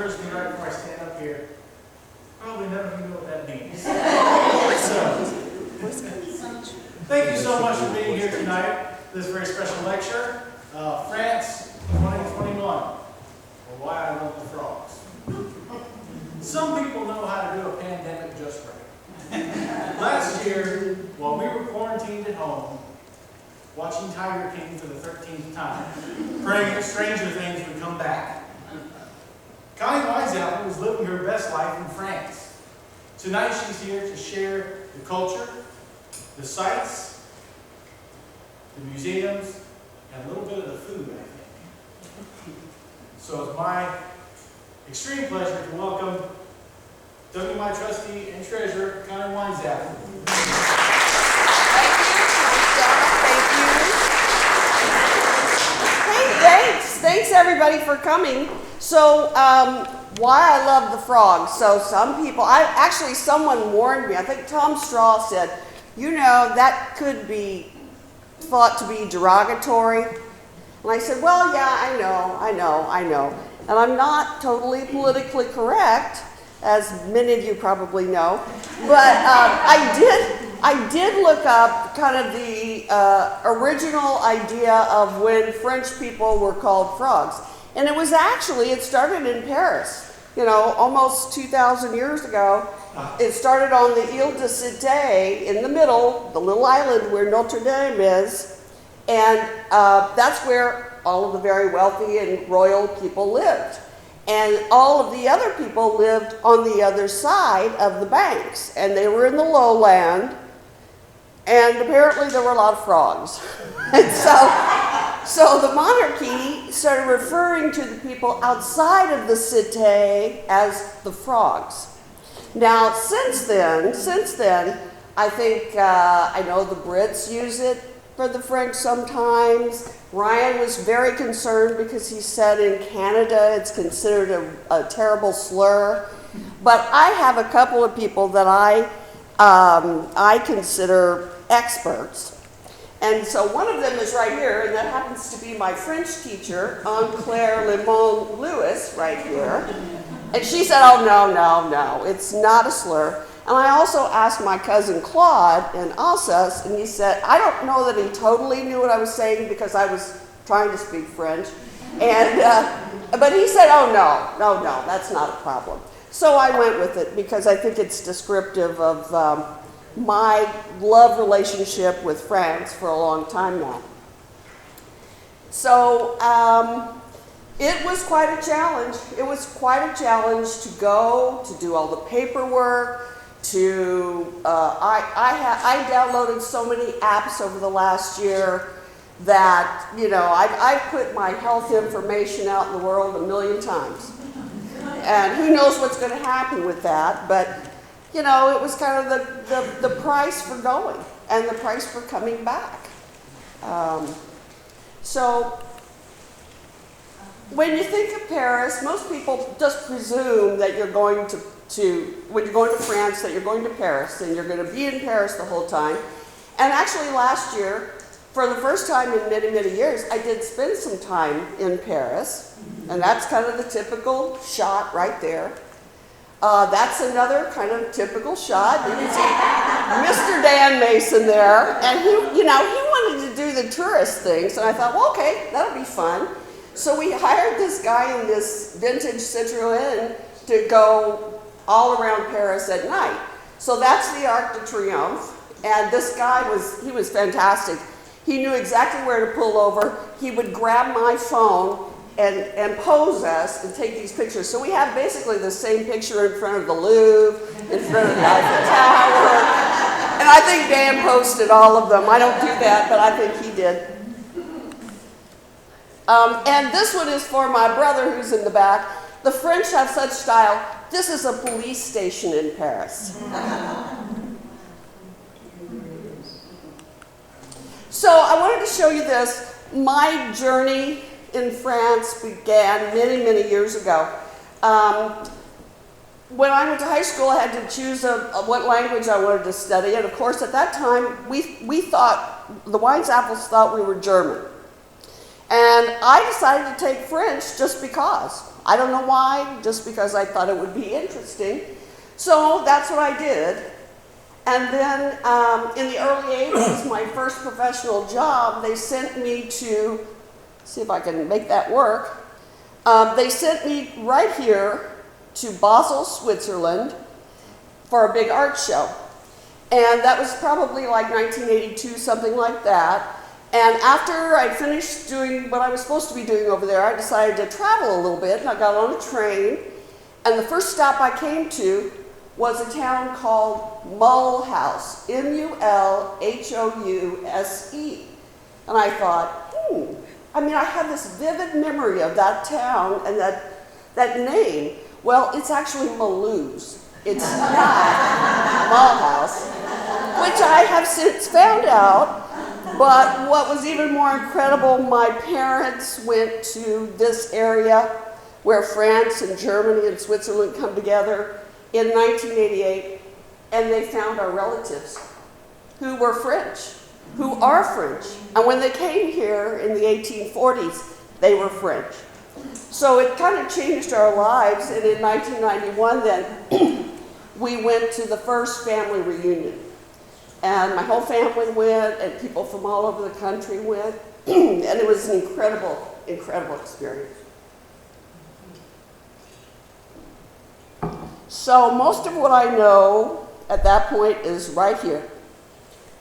occurs to me right before I stand up here. Probably none of you know what that means. So, thank you so much for being here tonight. This very special lecture, France 2021, or Why I Love the Frogs. Some people know how to do a pandemic just right. Last year, while we were quarantined at home, watching Tiger King for the 13th time, praying that Stranger Things would come back, Connie Weinzapfel was living her best life in France. Tonight she's here to share the culture, the sights, the museums, and a little bit of the food, I think. So it's my extreme pleasure to welcome WMI trustee and treasurer, Connie Weinzapfel. Thanks everybody for coming. So, why I love the frogs. So some people, someone warned me, I think Tom Straw said, you know, that could be thought to be derogatory. And I said, well, yeah, I know. And I'm not totally politically correct, as many of you probably know. But I did look up kind of the original idea of when French people were called frogs. And it started in Paris, you know, almost 2,000 years ago. It started on the Ile de Cité in the middle, the little island where Notre Dame is. And that's where all of the very wealthy and royal people lived. And all of the other people lived on the other side of the banks. And they were in the lowland. And apparently there were a lot of frogs. And so the monarchy started referring to the people outside of the cité as the frogs. Now, since then, I think, I know the Brits use it for the French sometimes. Ryan was very concerned because he said in Canada it's considered a terrible slur. But I have a couple of people that I consider experts. And so one of them is right here, and that happens to be my French teacher, Anne-Claire Lemon Lewis, right here. And she said, oh, no, it's not a slur. And I also asked my cousin Claude in Alsace, and he said, I don't know that he totally knew what I was saying because I was trying to speak French. And, but he said, oh, no, that's not a problem. So I went with it because I think it's descriptive of my love relationship with France for a long time now. So it was quite a challenge. It was quite a challenge to go, to do all the paperwork, I downloaded so many apps over the last year that, you know, I've put my health information out in the world a million times. And who knows what's going to happen with that, but you know, it was kind of the price for going and the price for coming back. So when you think of Paris, most people just presume that you're going when you're going to France, that you're going to Paris and you're going to be in Paris the whole time. And actually last year, for the first time in many, many years, I did spend some time in Paris. And that's kind of the typical shot right there. That's another kind of typical shot. You can see Mr. Dan Mason there, and he wanted to do the tourist things, and I thought, well, okay, that'll be fun. So we hired this guy in this vintage Citroën to go all around Paris at night. So that's the Arc de Triomphe, and this guy was fantastic. He knew exactly where to pull over. He would grab my phone and pose us and take these pictures. So we have basically the same picture in front of the Louvre, in front of the Eiffel Tower. And I think Dan posted all of them. I don't do that, but I think he did. And this one is for my brother who's in the back. The French have such style. This is a police station in Paris. So I wanted to show you this. My journey in France began many, many years ago. When I went to high school, I had to choose what language I wanted to study. And of course, at that time, we thought, the Weinzapfels thought we were German. And I decided to take French just because. I don't know why, just because I thought it would be interesting. So that's what I did. And then in the early 80s, my first professional job, they sent me to, see if I can make that work. They sent me right here to Basel, Switzerland for a big art show. And that was probably like 1982, something like that. And after I finished doing what I was supposed to be doing over there, I decided to travel a little bit, and I got on a train. And the first stop I came to was a town called Mulhouse, M-U-L-H-O-U-S-E. And I thought, I mean, I have this vivid memory of that town and that name. Well, it's actually Mulhouse. It's not Mulhouse, which I have since found out. But what was even more incredible, my parents went to this area where France and Germany and Switzerland come together in 1988, and they found our relatives who were French, who are French. And when they came here in the 1840s, they were French. So it kind of changed our lives, and in 1991 then, we went to the first family reunion. And my whole family went, and people from all over the country went, and it was an incredible, incredible experience. So most of what I know at that point is right here,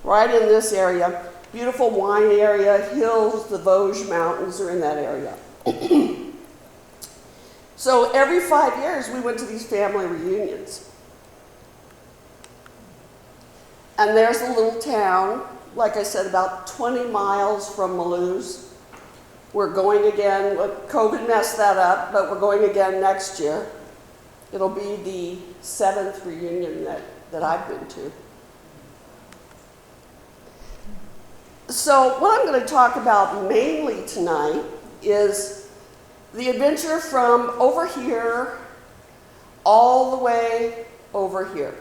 right in this area. Beautiful wine area, hills, the Vosges Mountains are in that area. So every 5 years we went to these family reunions. And there's a little town, like I said, about 20 miles from Mulhouse. We're going again, COVID messed that up, but we're going again next year. It'll be the 7th reunion that I've been to. So what I'm going to talk about mainly tonight is the adventure from over here all the way over here.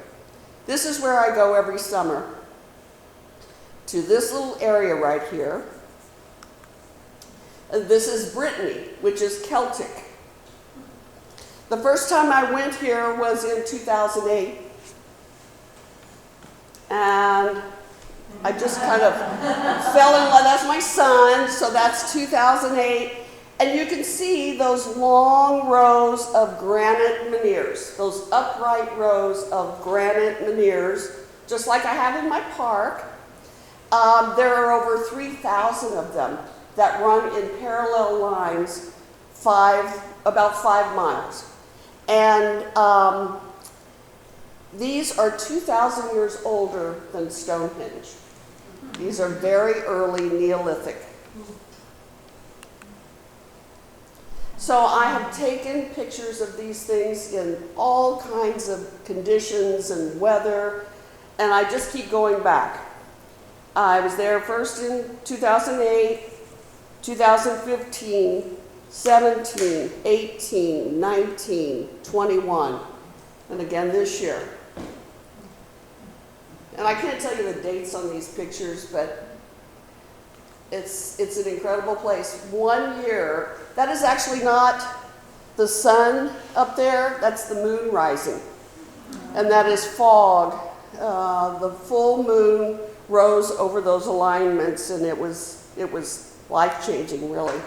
This is where I go every summer, to this little area right here. This is Brittany, which is Celtic. The first time I went here was in 2008. And I just kind of fell in love. That's my son, so that's 2008. And you can see those long rows of granite menhirs, those upright rows of granite menhirs, just like I have in my park. There are over 3,000 of them that run in parallel lines about 5 miles. And these are 2,000 years older than Stonehenge. These are very early Neolithic. So I have taken pictures of these things in all kinds of conditions and weather, and I just keep going back. I was there first in 2008, 2015, 17, 18, 19, 21, and again this year. And I can't tell you the dates on these pictures, but it's an incredible place. 1 year, that is actually not the sun up there, that's the moon rising. And that is fog. The full moon rose over those alignments, and it was life-changing, really.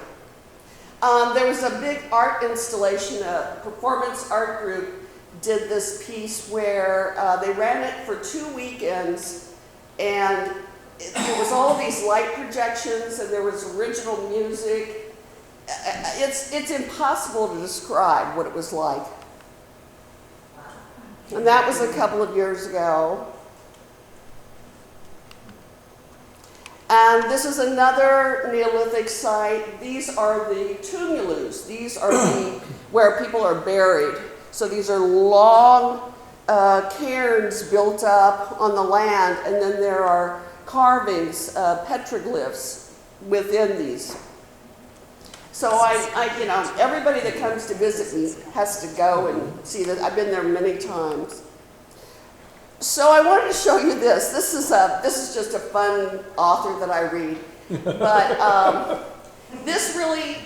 There was a big art installation, a performance art group did this piece where they ran it for 2 weekends, and there was all of these light projections, and there was original music. It's impossible to describe what it was like. And that was a couple of years ago. And this is another Neolithic site. These are the tumulus. These are where people are buried. So these are long cairns built up on the land, and then there are carvings, petroglyphs within these. So everybody that comes to visit me has to go and see that. I've been there many times. So I wanted to show you this. This is just a fun author that I read. But this really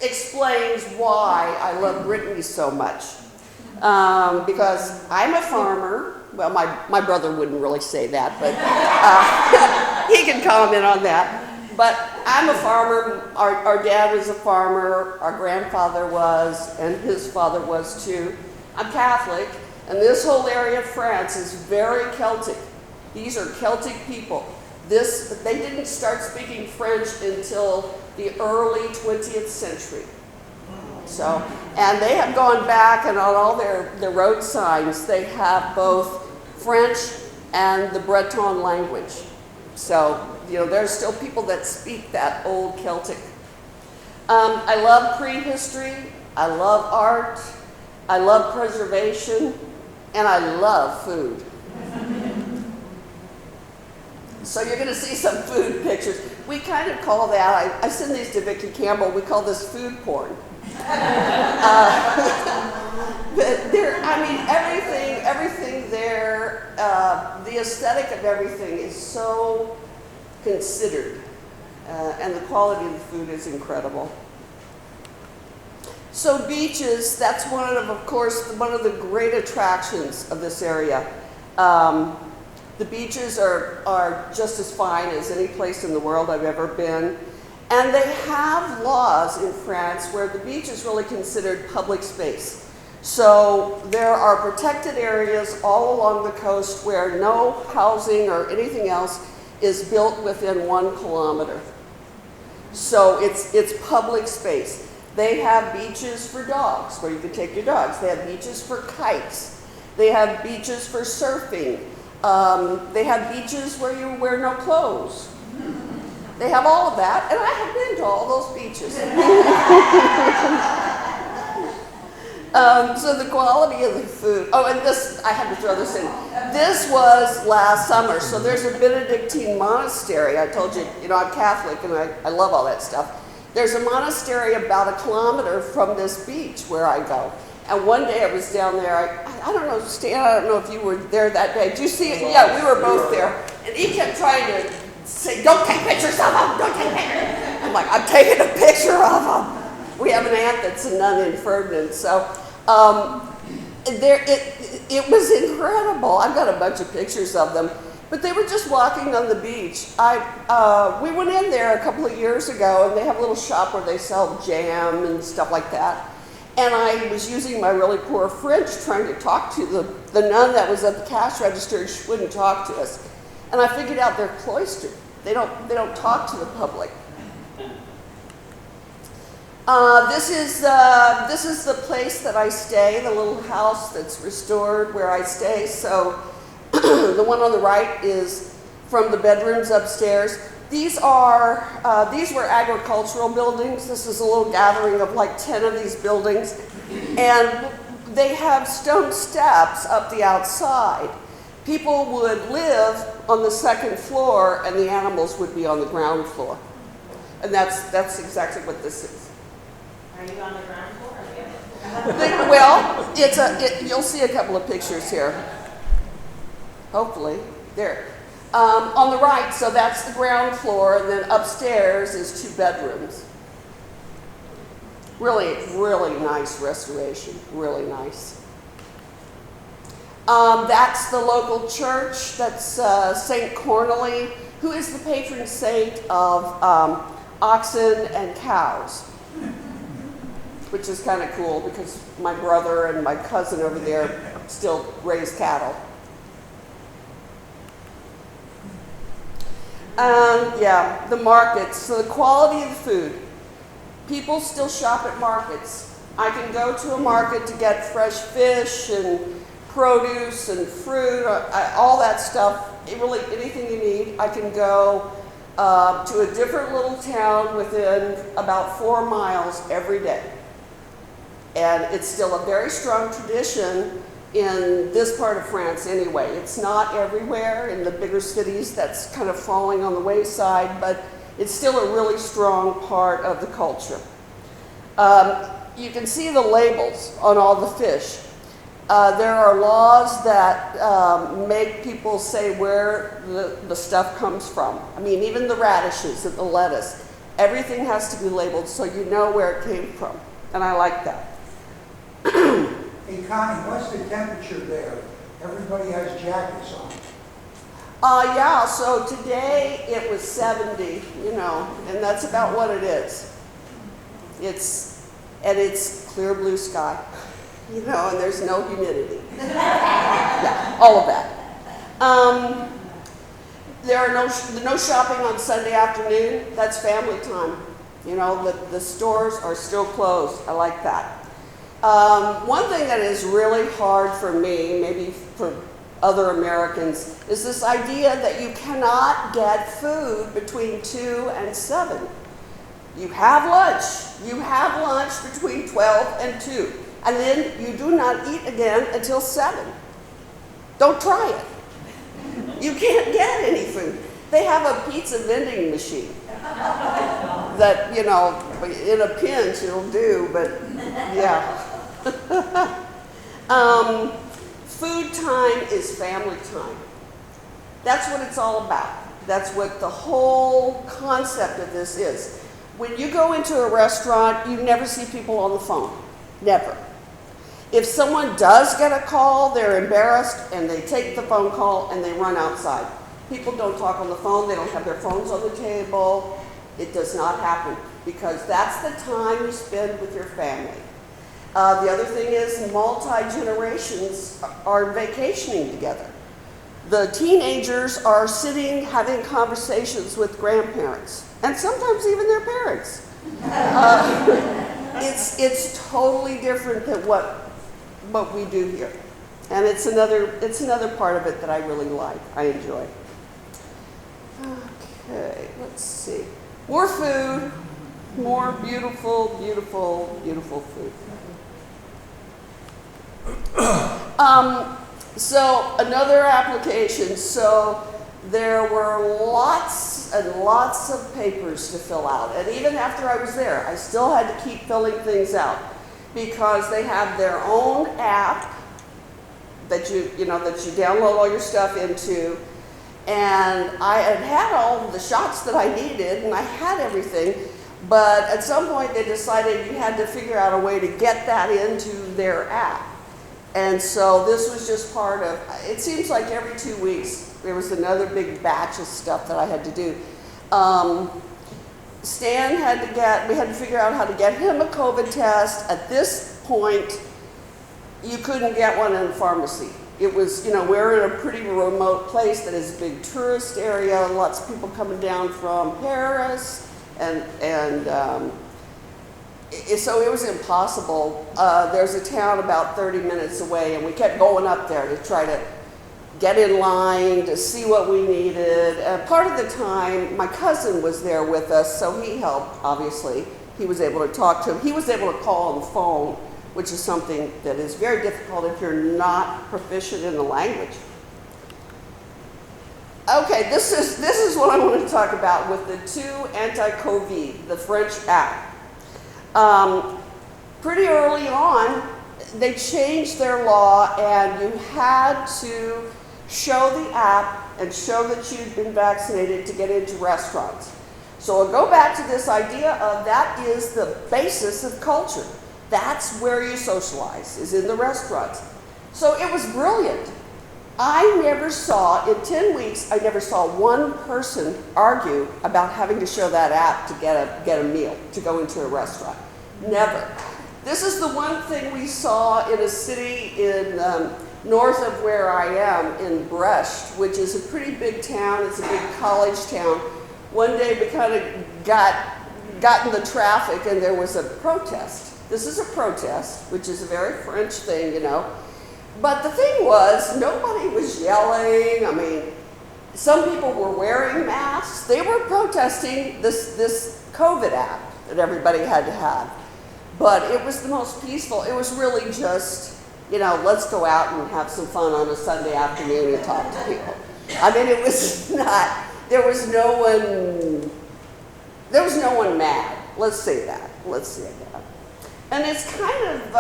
explains why I love Brittany so much. Because I'm a farmer. Well, my brother wouldn't really say that, but he can comment on that. But I'm a farmer. Our dad was a farmer. Our grandfather was, and his father was too. I'm Catholic, and this whole area of France is very Celtic. These are Celtic people. They didn't start speaking French until the early 20th century. So, and they have gone back, and on all their road signs, they have both French and the Breton language. So, there's still people that speak that old Celtic. I love prehistory, I love art, I love preservation, and I love food. So you're going to see some food pictures. We kind of call that, I send these to Vicki Campbell, we call this food porn. But everything there, the aesthetic of everything is so considered, and the quality of the food is incredible. So beaches, that's of course, one of the great attractions of this area. The beaches are just as fine as any place in the world I've ever been. And they have laws in France where the beach is really considered public space. So there are protected areas all along the coast where no housing or anything else is built within 1 kilometer. So it's public space. They have beaches for dogs where you can take your dogs. They have beaches for kites. They have beaches for surfing. They have beaches where you wear no clothes. They have all of that, and I have been to all those beaches. So the quality of the food. Oh, and this, I had to throw this in. This was last summer, so there's a Benedictine monastery. I told you, I'm Catholic, and I love all that stuff. There's a monastery about 1 kilometer from this beach where I go. And one day I was down there, I don't know, Stan, I don't know if you were there that day. Did you see it? Yeah, we were both there. And he kept trying to say, don't take pictures of them, don't take pictures. I'm like, I'm taking a picture of them. We have an aunt that's a nun in Ferdinand. So it was incredible. I've got a bunch of pictures of them. But they were just walking on the beach. We went in there a couple of years ago, and they have a little shop where they sell jam and stuff like that. And I was using my really poor French trying to talk to the nun that was at the cash register. She wouldn't talk to us. And I figured out they're cloistered. They don't talk to the public. This is the place that I stay, the little house that's restored where I stay. So the one on the right is from the bedrooms upstairs. These were agricultural buildings. This is a little gathering of like 10 of these buildings. And they have stone steps up the outside. People would live on the second floor, and the animals would be on the ground floor. And that's exactly what this is. Are you on the ground floor or the Well, you'll see a couple of pictures here. Hopefully. There. On the right, so that's the ground floor, and then upstairs is 2 bedrooms. Really, really nice restoration. Really nice. That's the local church. That's St. Cornely, who is the patron saint of oxen and cows, which is kind of cool because my brother and my cousin over there still raise cattle. Yeah, the markets. So the quality of the food. People still shop at markets. I can go to a market to get fresh fish and produce and fruit, all that stuff. Really, anything you need. I can go to a different little town within about 4 miles every day. And it's still a very strong tradition in this part of France anyway. It's not everywhere in the bigger cities. That's kind of falling on the wayside, but it's still a really strong part of the culture. You can see the labels on all the fish. There are laws that make people say where the stuff comes from. I mean, even the radishes and the lettuce. Everything has to be labeled so you know where it came from. And I like that. Hey Connie, what's the temperature there? Everybody has jackets on. Yeah, so today it was 70, and that's about what it is. It's clear blue sky, and there's no humidity. Yeah, all of that. There are no shopping on Sunday afternoon. That's family time. The stores are still closed. I like that. One thing that is really hard for me, maybe for other Americans, is this idea that you cannot get food between 2 and 7. You have lunch. You have lunch between 12 and 2. And then you do not eat again until 7. Don't try it. You can't get any food. They have a pizza vending machine that, in a pinch it'll do, but yeah. Food time is family time. That's what it's all about. That's what the whole concept of this is. When you go into a restaurant, you never see people on the phone. Never. If someone does get a call, they're embarrassed and they take the phone call and they run outside. People don't talk on the phone. They don't have their phones on the table. It does not happen because that's the time you spend with your family. The other thing is multi-generations are vacationing together. The teenagers are sitting having conversations with grandparents and sometimes even their parents. It's totally different than what we do here. And it's another part of it that I really like, I enjoy. Okay, let's see. More food, more beautiful, beautiful, beautiful food. So another application, so there were lots and lots of papers to fill out. And even after I was there, I still had to keep filling things out because they have their own app that you download all your stuff into. And I had all the shots that I needed and I had everything, but at some point they decided you had to figure out a way to get that into their app. And so this was just part of, it seems like every 2 weeks there was another big batch of stuff that I had to do. Stan we had to figure out how to get him a COVID test. At this point, you couldn't get one in a pharmacy. It was, we're in a pretty remote place that is a big tourist area, lots of people coming down from Paris, so it was impossible. There's a town about 30 minutes away, and we kept going up there to try to get in line to see what we needed. Part of the time, my cousin was there with us, so he helped, obviously. He was able to talk to him. He was able to call on the phone, which is something that is very difficult if you're not proficient in the language. Okay, this is what I want to talk about with the two anti-Covid, the French app. Pretty early on, they changed their law and you had to show the app and show that you'd been vaccinated to get into restaurants. So I'll go back to this idea of that is the basis of culture. That's where you socialize, is in the restaurants. So it was brilliant. I never saw, in 10 weeks, I never saw one person argue about having to show that app to get a meal, to go into a restaurant. Never. This is the one thing we saw in a city in north of where I am, in Brest, which is a pretty big town. It's a big college town. One day we kind of got in the traffic and there was a protest. This is a protest, which is a very French thing, But the thing was, nobody was yelling. I mean, some people were wearing masks. They were protesting this COVID app that everybody had to have. But it was the most peaceful. It was really just, let's go out and have some fun on a Sunday afternoon and talk to people. I mean, it was not, there was no one mad. Let's say that. And it's kind of,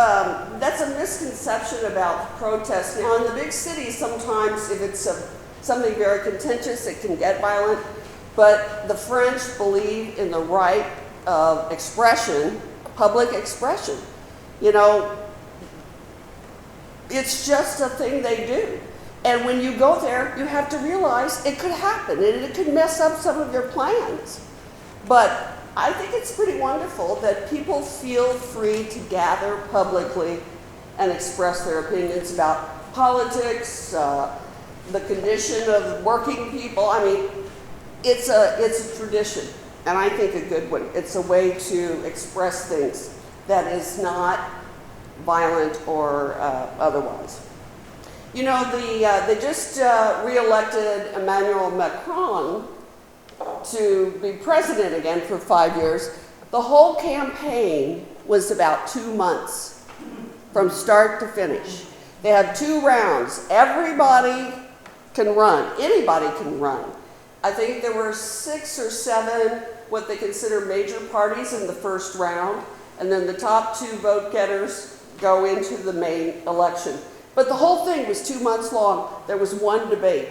that's a misconception about protests. Now, in the big cities, sometimes if it's something very contentious, it can get violent. But the French believe in the right of expression, public expression. You know, it's just a thing they do. And when you go there, you have to realize it could happen and it could mess up some of your plans. But I think it's pretty wonderful that people feel free to gather publicly and express their opinions about politics, the condition of working people. I mean, it's a tradition, and I think a good one. It's a way to express things that is not violent or otherwise. You know, they just re-elected Emmanuel Macron to be president again for 5 years. The whole campaign was about 2 months from start to finish. They had 2 rounds. Everybody can run. Anybody can run. I think there were 6 or 7 what they consider major parties in the first round, and then the top 2 vote getters go into the main election. But the whole thing was 2 months long. There was 1 debate.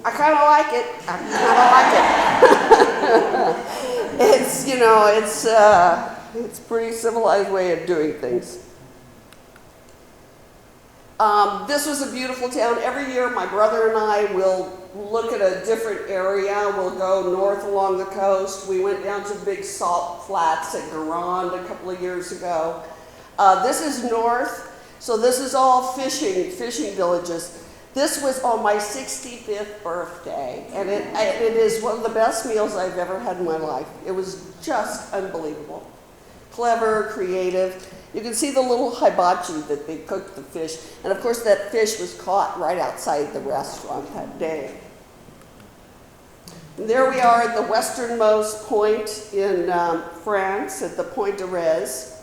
I kind of like it. I kind of like it. It's, you know, it's a pretty civilized way of doing things. This was a beautiful town. Every year my brother and I will look at a different area. We'll go north along the coast. We went down to big salt flats at Garand a couple of years ago. This is north, so this is all fishing villages. This was on my 65th birthday, and it is one of the best meals I've ever had in my life. It was just unbelievable. Clever, creative. You can see the little hibachi that they cooked the fish, and of course that fish was caught right outside the restaurant that day. And there we are at the westernmost point in France, at the Point de Rez.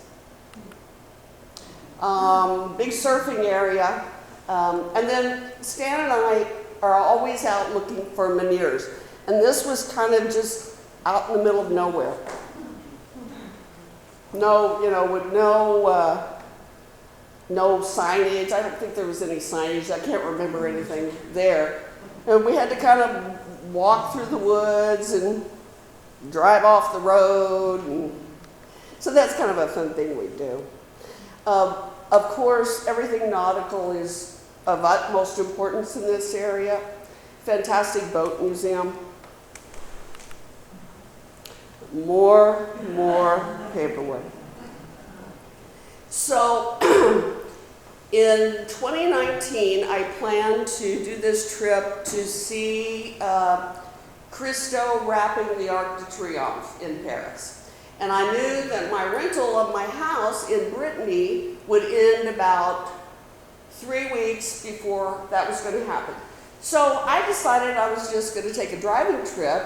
Big surfing area. And then Stan and I are always out looking for menhirs. And this was kind of just out in the middle of nowhere. No, you know, with no signage. I don't think there was any signage. I can't remember anything there. And we had to kind of walk through the woods and drive off the road. And so that's kind of a fun thing we do. Of course, everything nautical is of utmost importance in this area. Fantastic boat museum. More paperwork. So, in 2019, I plan to do this trip to see Christo wrapping the Arc de Triomphe in Paris. And I knew that my rental of my house in Brittany would end about 3 weeks before that was going to happen. So I decided I was just going to take a driving trip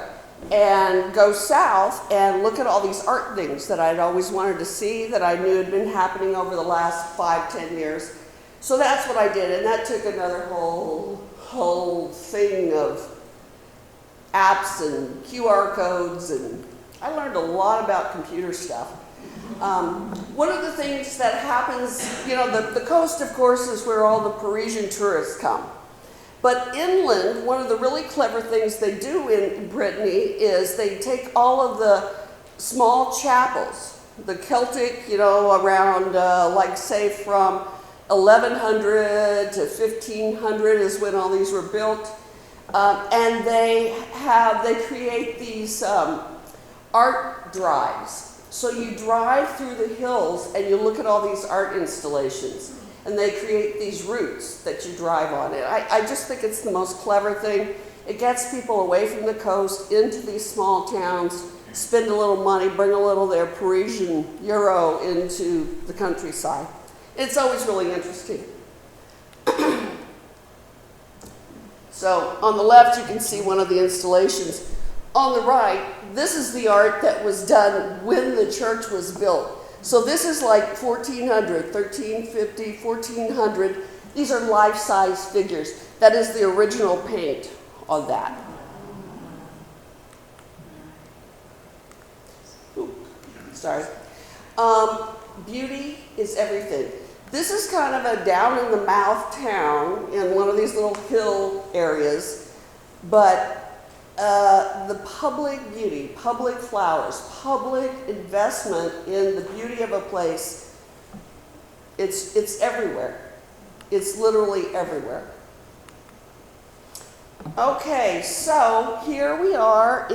and go south and look at all these art things that I'd always wanted to see, that I knew had been happening over the last 5-10 years. So that's what I did, and that took another whole thing of apps and QR codes, and I learned a lot about computer stuff. One of the things that happens, you know, the coast, of course, is where all the Parisian tourists come. But inland, one of the really clever things they do in Brittany is they take all of the small chapels, the Celtic, you know, around, like say from 1100 to 1500 is when all these were built. And they create these art drives. So you drive through the hills and you look at all these art installations. And they create these routes that you drive on. And I just think it's the most clever thing. It gets people away from the coast into these small towns, spend a little money, bring a little of their Parisian euro into the countryside. It's always really interesting. So on the left you can see one of the installations. On the right, this is the art that was done when the church was built. So this is like 1400, 1350, 1400. These are life-size figures. That is the original paint on that. Ooh, sorry. Beauty is everything. This is kind of a down-in-the-mouth town in one of these little hill areas, but the public beauty, public flowers, public investment in the beauty of a place, it's everywhere. It's literally everywhere. Okay, so here we are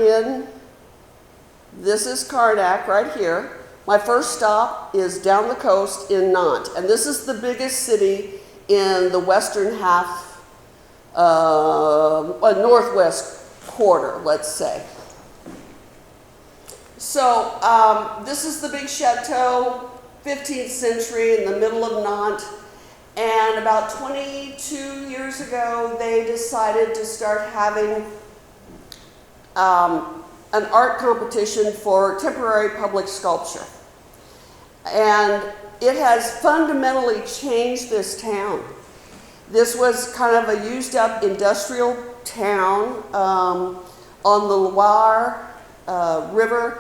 this is Karnak right here. My first stop is down the coast in Nantes, and this is the biggest city in the western half, northwest quarter, let's say. So this is the big chateau, 15th century in the middle of Nantes. And about 22 years ago, they decided to start having an art competition for temporary public sculpture. And it has fundamentally changed this town. This was kind of a used up industrial town on the Loire River.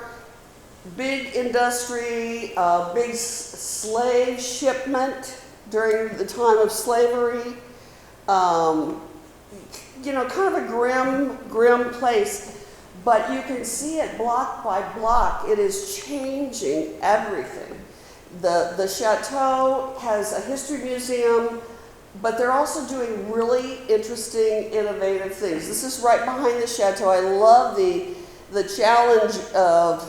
Big industry, big slave shipment during the time of slavery. You know, kind of a grim place. But you can see it block by block. It is changing everything. The chateau has a history museum, but they're also doing really interesting, innovative things. This is right behind the chateau. I love the challenge of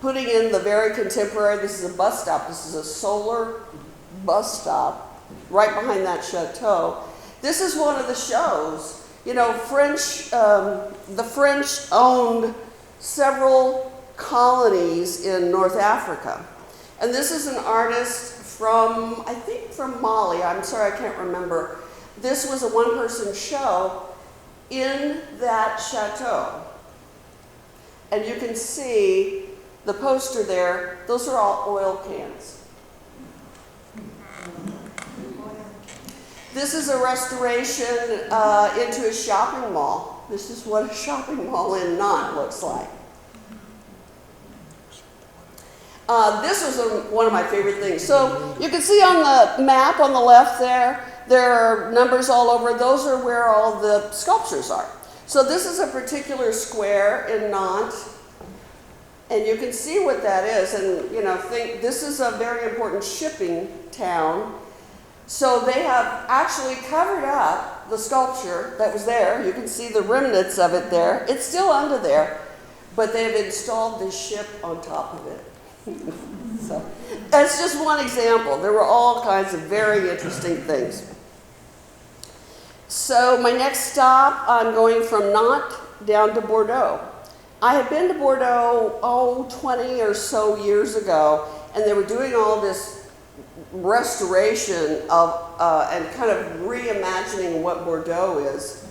putting in the very contemporary. This is a bus stop. This is a solar bus stop right behind that chateau. This is one of the shows. You know, the French owned several colonies in North Africa. And this is an artist from, I think from Mali. I'm sorry, I can't remember. This was a one-person show in that chateau. And you can see the poster there. Those are all oil cans. This is a restoration into a shopping mall. This is what a shopping mall in Nantes looks like. This was one of my favorite things. So you can see on the map on the left there are numbers all over. Those are where all the sculptures are. So this is a particular square in Nantes. And you can see what that is. And, you know, this is a very important shipping town. So they have actually covered up the sculpture that was there. You can see the remnants of it there. It's still under there, but they've installed this ship on top of it. So that's just one example. There were all kinds of very interesting things. So my next stop, I'm going from Nantes down to Bordeaux. I had been to Bordeaux, 20 or so years ago, and they were doing all this restoration of and kind of reimagining what Bordeaux is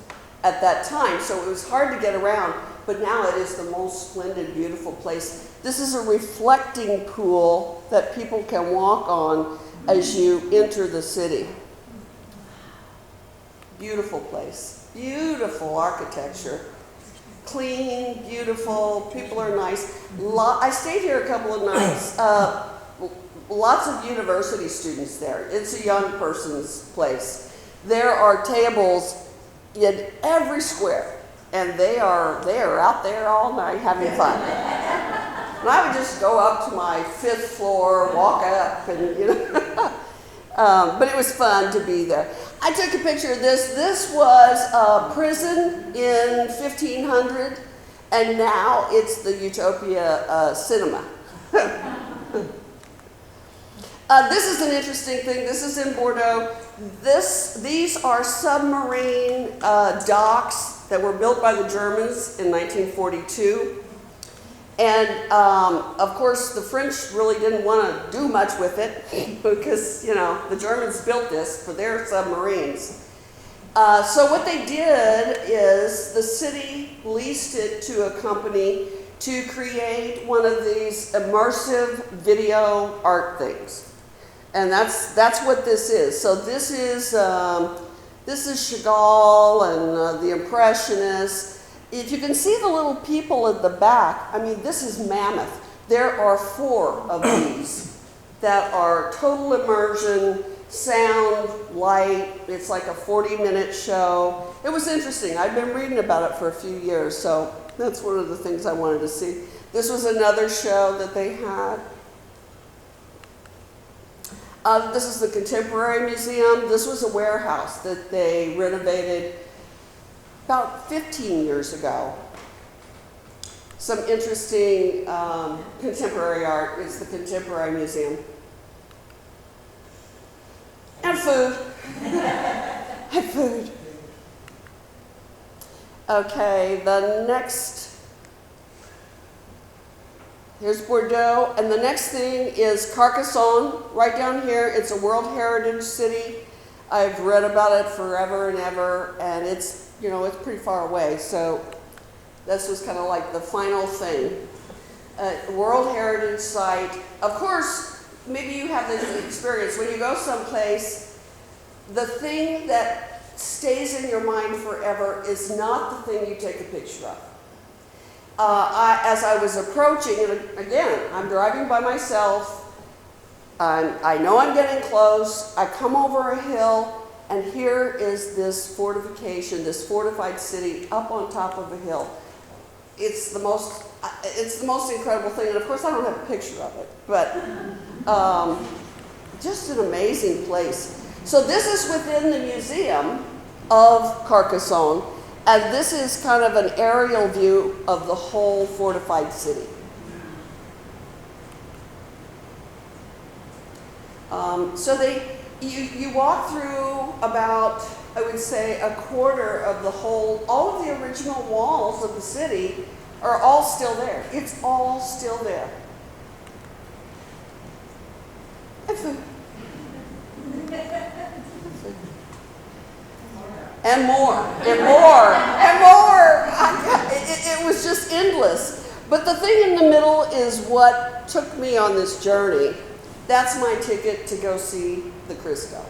at that time. So it was hard to get around, but now it is the most splendid, beautiful place. This is a reflecting pool that people can walk on as you enter the city. Beautiful place, beautiful architecture. Clean, beautiful, people are nice. I stayed here a couple of nights. Lots of university students there. It's a young person's place. There are tables in every square, and they are out there all night having fun. And I would just go up to my 5th floor, walk up, and but it was fun to be there. I took a picture of this. This was a prison in 1500, and now it's the Utopia Cinema. This is an interesting thing. This is in Bordeaux. These are submarine docks that were built by the Germans in 1942. And of course, the French really didn't want to do much with it because, you know, the Germans built this for their submarines. So what they did is the city leased it to a company to create one of these immersive video art things. And that's what this is. So this is Chagall and the Impressionists. If you can see the little people at the back, I mean, this is mammoth. There are 4 of these that are total immersion sound, light. It's like a 40-minute show. It was interesting. I've been reading about it for a few years, so that's one of the things I wanted to see. This was another show that they had. This is the Contemporary Museum. This was a warehouse that they renovated about 15 years ago. Some interesting contemporary art is the Contemporary Museum. And food. And food. Okay, the next, here's Bordeaux, and the next thing is Carcassonne, right down here. It's a World Heritage City. I've read about it forever and ever, and it's, you know, it's pretty far away, so this was kind of like the final thing. World Heritage Site. Of course, maybe you have this experience. When you go someplace, the thing that stays in your mind forever is not the thing you take a picture of. As I was approaching, and again, I'm driving by myself, I know I'm getting close, I come over a hill, and here is this fortification, this fortified city up on top of a hill. It's the most incredible thing, and of course I don't have a picture of it, but just an amazing place. So this is within the museum of Carcassonne, and this is kind of an aerial view of the whole fortified city. So you walk through about, I would say, a quarter of the whole, all of the original walls of the city are all still there. It's all still there. And more, and more, and more. It was just endless. But the thing in the middle is what took me on this journey. That's my ticket to go see the Cristo.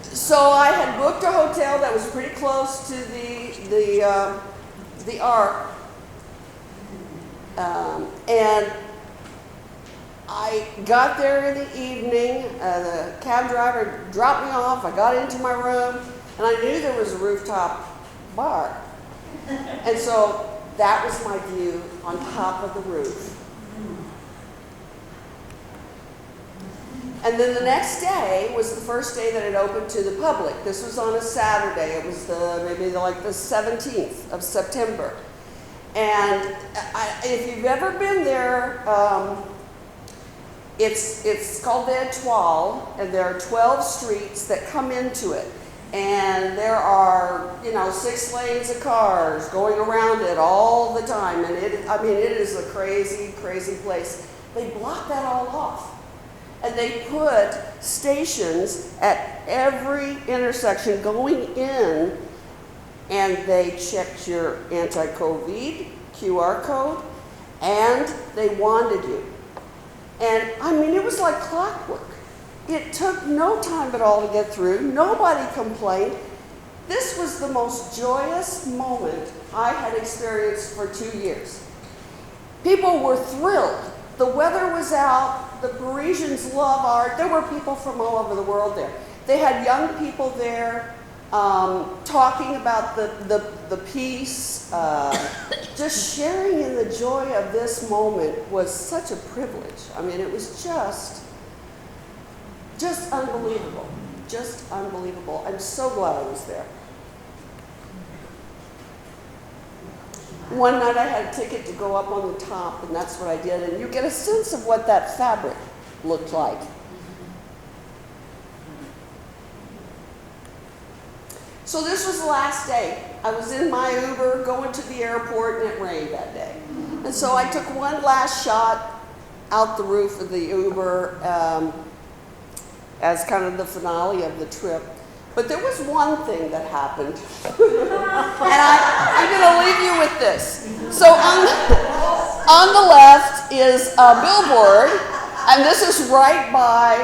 So I had booked a hotel that was pretty close to the Ark, and I got there in the evening. The cab driver dropped me off. I got into my room, and I knew there was a rooftop bar, and so that was my view on top of the roof. And then the next day was the first day that it opened to the public. This was on a Saturday. It was maybe like the 17th of September. And if you've ever been there, it's called the Étoile, and there are 12 streets that come into it. And there are, 6 lanes of cars going around it all the time. And it is a crazy, crazy place. They block that all off. And they put stations at every intersection going in, and they checked your anti-COVID QR code, and they wanted you. And it was like clockwork. It took no time at all to get through. Nobody complained. This was the most joyous moment I had experienced for 2 years. People were thrilled. The weather was out. The Parisians love art. There were people from all over the world there. They had young people there talking about the piece. Just sharing in the joy of this moment was such a privilege. It was just unbelievable. Just unbelievable. I'm so glad I was there. One night I had a ticket to go up on the top, and that's what I did. And you get a sense of what that fabric looked like. So this was the last day. I was in my Uber going to the airport, and it rained that day. And so I took one last shot out the roof of the Uber as kind of the finale of the trip. But there was one thing that happened, and I'm going to leave you with this. So on the left is a billboard, and this is right by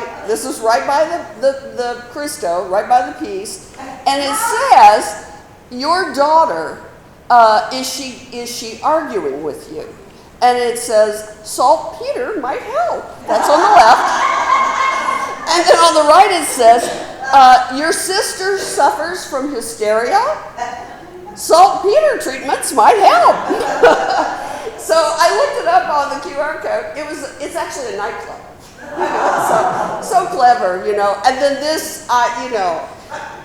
the Cristo, right by the piece, and it says, "Your daughter, is she arguing with you?" and it says, saltpeter might help. That's on the left. And then on the right it says, your sister suffers from hysteria. Saltpeter treatments might help. So I looked it up on the QR code. It's actually a nightclub. So clever, you know. And then this, you know.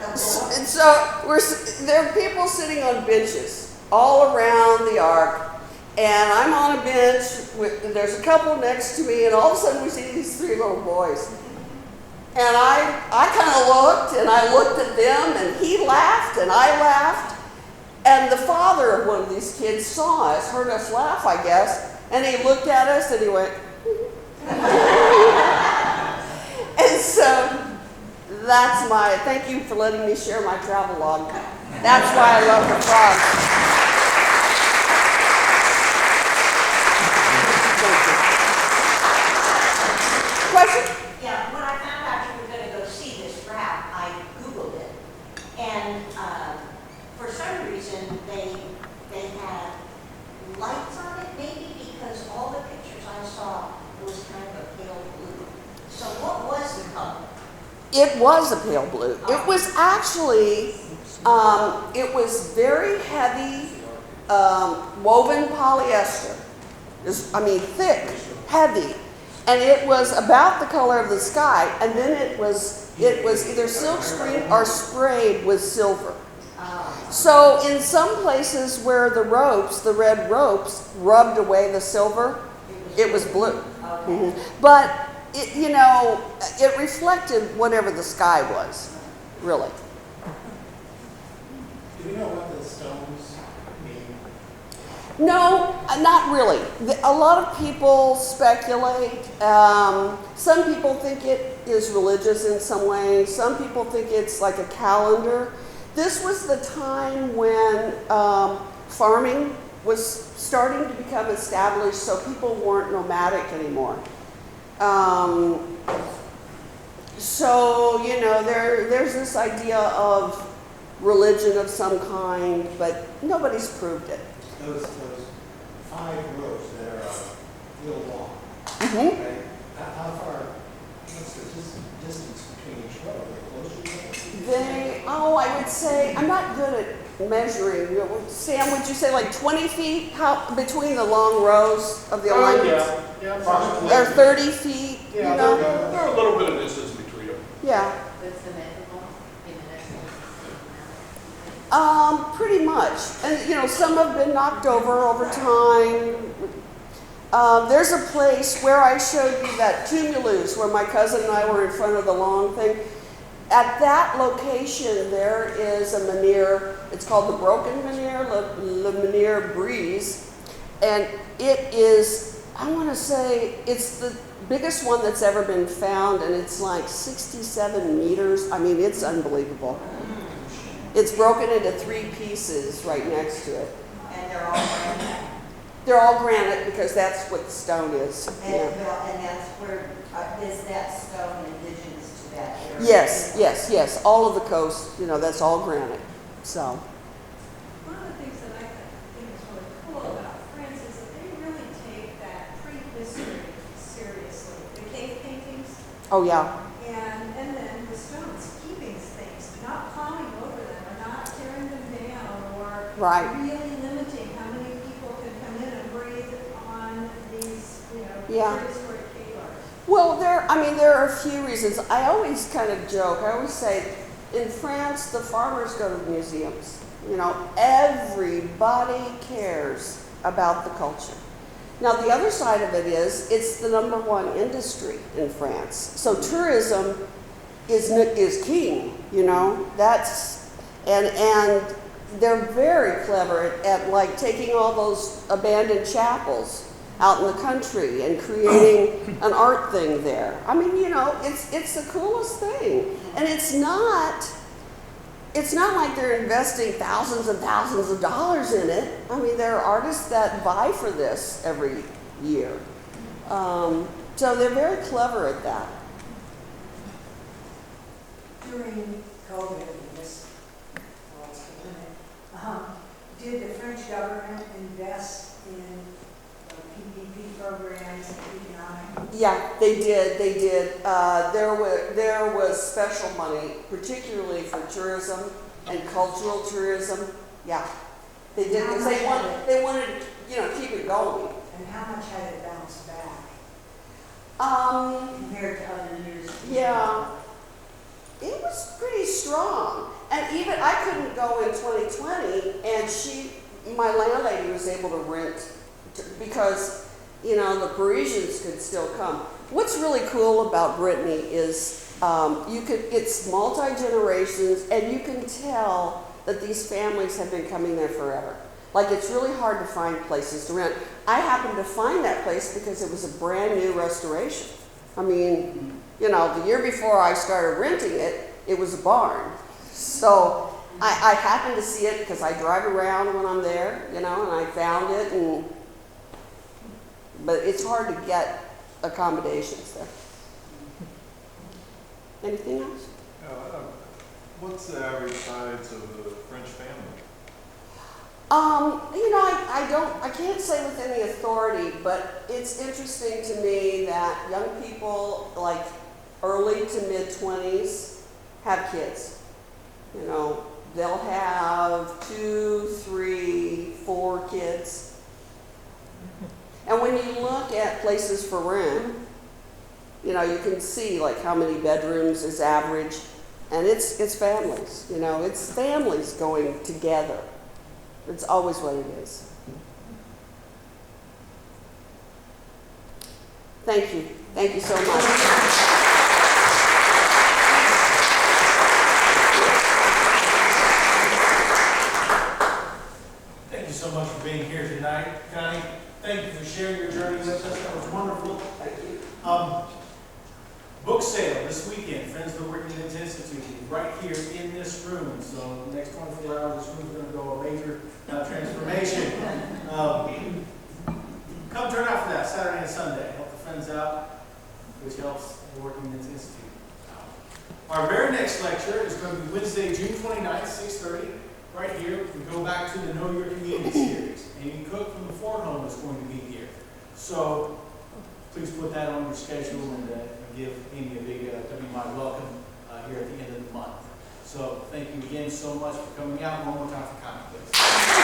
And so there are people sitting on benches all around the ark. And I'm on a bench, there's a couple next to me, and all of a sudden we see these three little boys. And I kind of looked, and I looked at them, and he laughed, and I laughed. And the father of one of these kids saw us, heard us laugh, I guess, and he looked at us, and he went, and so thank you for letting me share my travel log. That's why I love the frogs. Question? Yeah, when I found out you were going to go see this route, I Googled it. And for some reason, they had lights on it, maybe because all the pictures I saw was kind of a pale blue. So what was the color? It was a pale blue. It was actually, it was very heavy, woven polyester. Thick, heavy. And it was about the color of the sky, and then it was either silk screen or sprayed with silver. So in some places where the red ropes rubbed away the silver, it was blue. Okay. But it reflected whatever the sky was, really. Do we know what the stones mean? No, not really. A lot of people speculate. Some people think it is religious in some way. Some people think it's like a calendar. This was the time when farming was starting to become established, so people weren't nomadic anymore. There's this idea of religion of some kind, but nobody's proved it. Those 5 rows that are a little long. Mm-hmm. Okay? How far, what's the distance between each row? Are they close to each other? I would say, I'm not good at measuring. Sam, would you say like 20 feet between the long rows of the alignments? Yeah, Or approximately. 30 feet, Yeah, There's a little bit of distance between them. Yeah. What's the medical in the next Pretty much. And, some have been knocked over time. There's a place where I showed you that tumulus, where my cousin and I were in front of the long thing. At that location, there is a menhir. It's called the Broken Menhir, Le Menhir Breeze. And it is, I want to say, it's the biggest one that's ever been found, and it's like 67 meters. It's unbelievable. It's broken into 3 pieces right next to it. And they're all granite. They're all granite because that's what the stone is. And, Yeah. and that's where, is that stone indigenous to that area? Yes. All of the coast, that's all granite. So. One of the things that I think is really cool about France is that they really take that prehistory seriously. The cave paintings, Oh yeah. and then the stones, keeping things, not plowing over them, or not tearing them down, or Right. really limiting how many people can come in and breathe on these, Yeah. prehistoric cave art. Well, there are a few reasons. I always kind of joke. I always say, in France, the farmers go to the museums. Everybody cares about the culture. Now, the other side of it is, it's the #1 industry in France. So tourism is king, and they're very clever at like taking all those abandoned chapels out in the country and creating an art thing there. It's the coolest thing. And it's not like they're investing thousands and thousands of dollars in it. There are artists that vie for this every year. So they're very clever at that. During COVID, did the French government invest in people programs, economic. Yeah, they did. There was special money, particularly for tourism and cultural tourism. Yeah, they did because they wanted keep it going. And how much had it bounced back compared to other years? Yeah, it was pretty strong. And even I couldn't go in 2020, and my landlady was able to rent because the Parisians could still come. What's really cool about Brittany is it's multi-generations, and you can tell that these families have been coming there forever. Like, it's really hard to find places to rent. I happened to find that place because it was a brand new restoration. I mean, the year before I started renting it, it was a barn. So I happened to see it because I drive around when I'm there, and I found it. But it's hard to get accommodations there. Anything else? What's the average size of the French family? I can't say with any authority, but it's interesting to me that young people, like early to mid-20s, have kids. They'll have 2, 3, 4 kids. And when you look at places for rent, you can see like how many bedrooms is average, and it's families. It's families going together. It's always what it is. Thank you. Thank you so much. Thank you so much for being here tonight, Connie. Thank you for sharing your journey with us. That was wonderful. Thank you. Book sale this weekend, Friends of the Working Men's Institute, right here in this room. So the next 24 hours, this room's going to go a major transformation. Come turn out for that Saturday and Sunday. Help the friends out, which helps the Working Men's Institute. Our very next lecture is going to be Wednesday, June 29th, 6:30, right here. We go back to the Know Your Community series. Amy Cook from the Ford Home is going to be here. So please put that on your schedule and give Amy a big WMI welcome here at the end of the month. So thank you again so much for coming out. One more time for Connie, please.